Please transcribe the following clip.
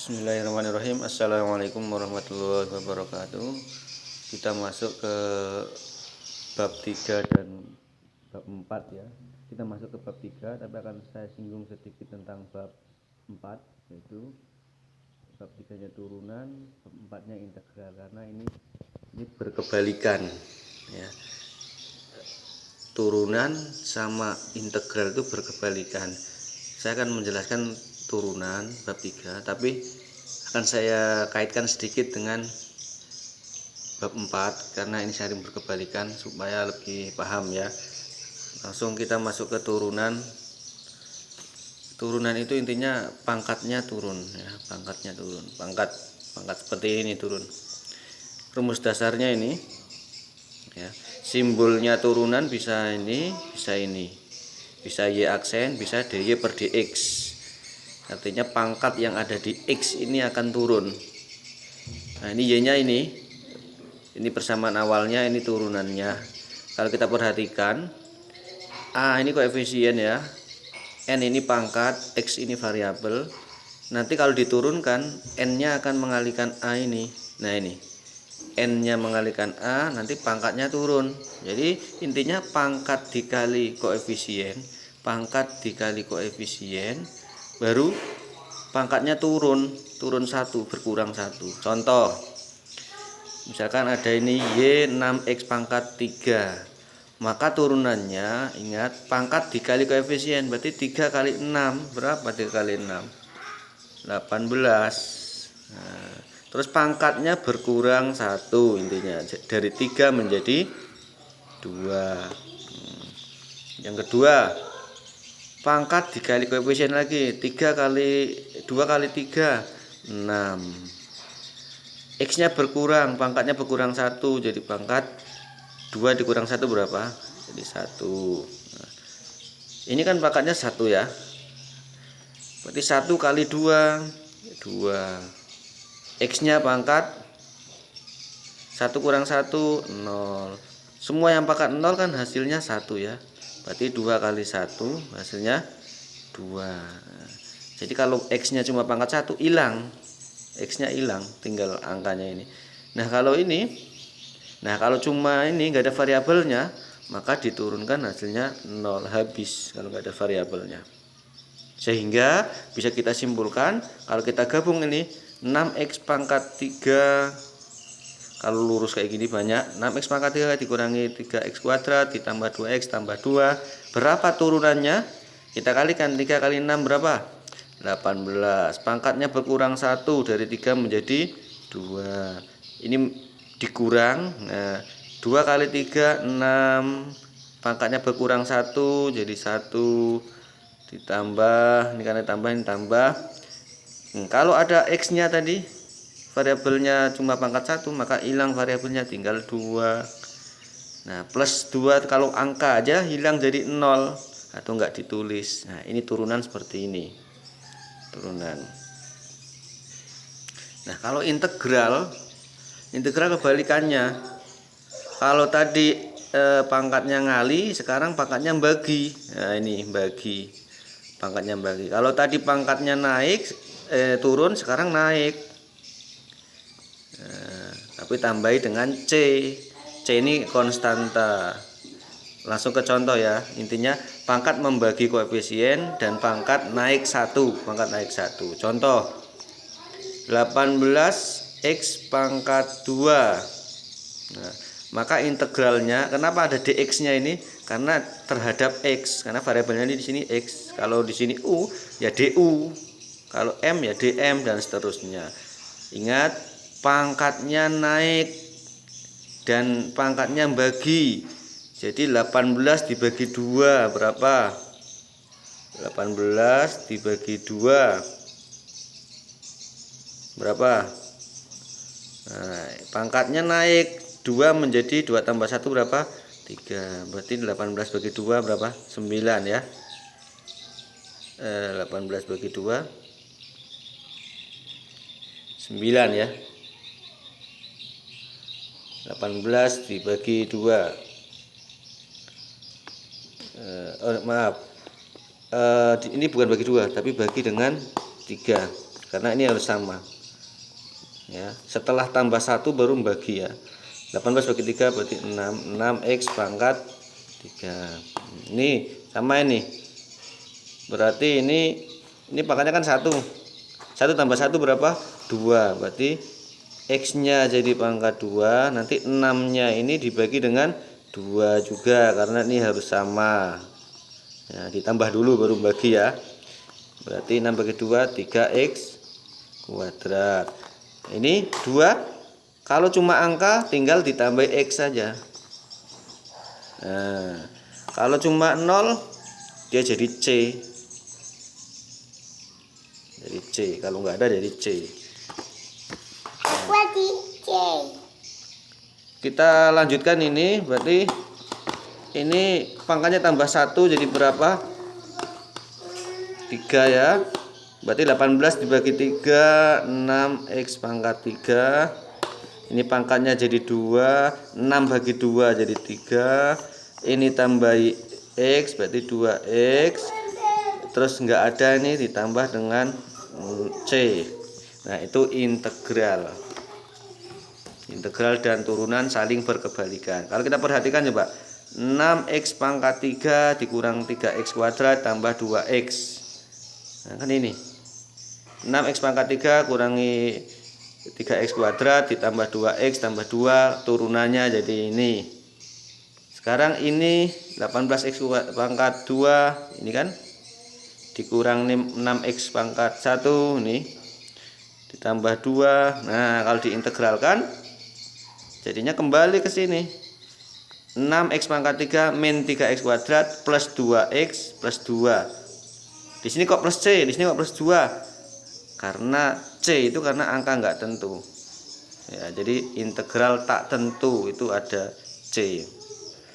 Bismillahirrahmanirrahim. Assalamualaikum warahmatullahi wabarakatuh. Kita masuk ke bab 3 dan bab 4 ya. Kita masuk ke bab 3, tapi akan saya singgung sedikit tentang bab 4, yaitu bab 3-nya turunan, bab 4-nya integral, karena ini berkebalikan ya. Turunan sama integral itu berkebalikan. Saya akan menjelaskan turunan bab 3, tapi akan saya kaitkan sedikit dengan bab 4 karena ini saling berkebalikan supaya lebih paham ya. Langsung kita masuk ke turunan. Turunan itu intinya pangkatnya turun ya, pangkatnya turun. Pangkat seperti ini turun. Rumus dasarnya ini ya. Simbolnya turunan bisa ini, bisa ini. Bisa Y aksen, bisa DY per DX. Artinya pangkat yang ada di X ini akan turun. Nah ini Y-nya ini persamaan awalnya, ini turunannya. Kalau kita perhatikan, A ini koefisien ya, N ini pangkat, X ini variabel. Nanti kalau diturunkan, N-nya akan mengalihkan A ini. Nah ini, N-nya mengalihkan A, nanti pangkatnya turun. Jadi intinya pangkat dikali koefisien, pangkat dikali koefisien, baru pangkatnya turun 1, berkurang 1. Contoh, misalkan ada ini Y 6X pangkat 3, maka turunannya, ingat, pangkat dikali koefisien, berarti 3 kali 6, berapa 3 kali 6? 18. Nah, terus pangkatnya berkurang 1, intinya dari 3 menjadi 2. Yang kedua, pangkat dikali koefisien lagi, 3 kali 2 kali 3 6. X nya berkurang, pangkatnya berkurang 1, jadi pangkat 2 dikurang 1 berapa? Jadi 1. Nah, ini kan pangkatnya 1 ya, berarti 1 kali 2 2. X nya pangkat 1 kurang 1 0. Semua yang pangkat 0 kan hasilnya 1 ya, berarti 2 kali 1 hasilnya 2. Jadi kalau X nya cuma pangkat 1, hilang, X nya hilang, tinggal angkanya ini. Nah kalau cuma ini nggak ada variabelnya, maka diturunkan hasilnya 0, habis kalau nggak ada variabelnya. Sehingga bisa kita simpulkan, kalau kita gabung ini 6X pangkat 3, kalau lurus kayak gini banyak, 6X pangkat 3 dikurangi 3X kuadrat ditambah 2X tambah 2, berapa turunannya? Kita kalikan 3 kali 6 berapa? 18. Pangkatnya berkurang 1, dari 3 menjadi 2. Ini dikurang. Nah, 2 kali 3 6. Pangkatnya berkurang 1, jadi 1 ditambah, ini karena tambah, ini tambah. Kalau ada X-nya tadi, variabelnya cuma pangkat 1, maka hilang variabelnya, tinggal 2. Nah, plus 2 kalau angka aja hilang jadi 0 atau enggak ditulis. Nah, ini turunan seperti ini. Turunan. Nah, kalau integral kebalikannya. Kalau tadi pangkatnya ngali, sekarang pangkatnya bagi. Nah, ini bagi. Pangkatnya bagi. Kalau tadi pangkatnya naik, turun, sekarang naik. Nah, tapi tambahi dengan C. C ini konstanta. Langsung ke contoh ya. Intinya pangkat membagi koefisien dan pangkat naik 1, Contoh, 18X pangkat 2. Nah, maka integralnya, kenapa ada dx-nya ini? Karena terhadap x, karena variabelnya ini di sini x. Kalau di sini u ya du. Kalau m ya dm dan seterusnya. Ingat, pangkatnya naik dan pangkatnya bagi. Jadi 18 dibagi 2 berapa? 18 dibagi 2 berapa? Nah, pangkatnya naik 2 menjadi 2 tambah 1 berapa? 3. Berarti 18 bagi 2 berapa? 9 ya. 18 bagi 2 9 ya. 18 dibagi 2. Maaf, ini bukan bagi 2, tapi bagi dengan 3. karena ini harus sama ya. Setelah tambah 1 baru bagi ya. 18 bagi 3 berarti 6. 6x pangkat 3. Ini sama ini. Berarti ini pangkatnya kan 1. 1 tambah 1 berapa? 2. Berarti x-nya jadi pangkat 2. Nanti 6-nya ini dibagi dengan 2 juga karena ini harus sama. Ya, ditambah dulu baru bagi ya. Berarti 6 bagi 2 3x kuadrat. Ini 2. Kalau cuma angka tinggal ditambah x saja. Nah, kalau cuma 0 dia jadi c. Jadi c, kalau nggak ada jadi c. Kita lanjutkan ini, berarti ini pangkatnya tambah 1 jadi berapa? 3 ya. Berarti 18 dibagi 3 6x pangkat 3. Ini pangkatnya jadi 2. 6 bagi 2 jadi 3. Ini tambah x berarti 2x. Terus nggak ada ini ditambah dengan c. Nah itu integral. Integral dan turunan saling berkebalikan. Kalau kita perhatikan coba, 6x pangkat 3 dikurang 3x kuadrat tambah 2x. Nah kan ini 6x pangkat 3 kurangi 3x kuadrat ditambah 2x tambah 2, turunannya jadi ini. Sekarang ini 18x pangkat 2 ini kan dikurang 6x pangkat 1 ini ditambah 2. Nah kalau diintegralkan jadinya kembali ke sini, 6x pangkat 3 min 3x kuadrat plus 2x plus 2. Di sini kok plus c, di sini kok plus 2? Karena c itu karena angka nggak tentu ya, jadi integral tak tentu itu ada c.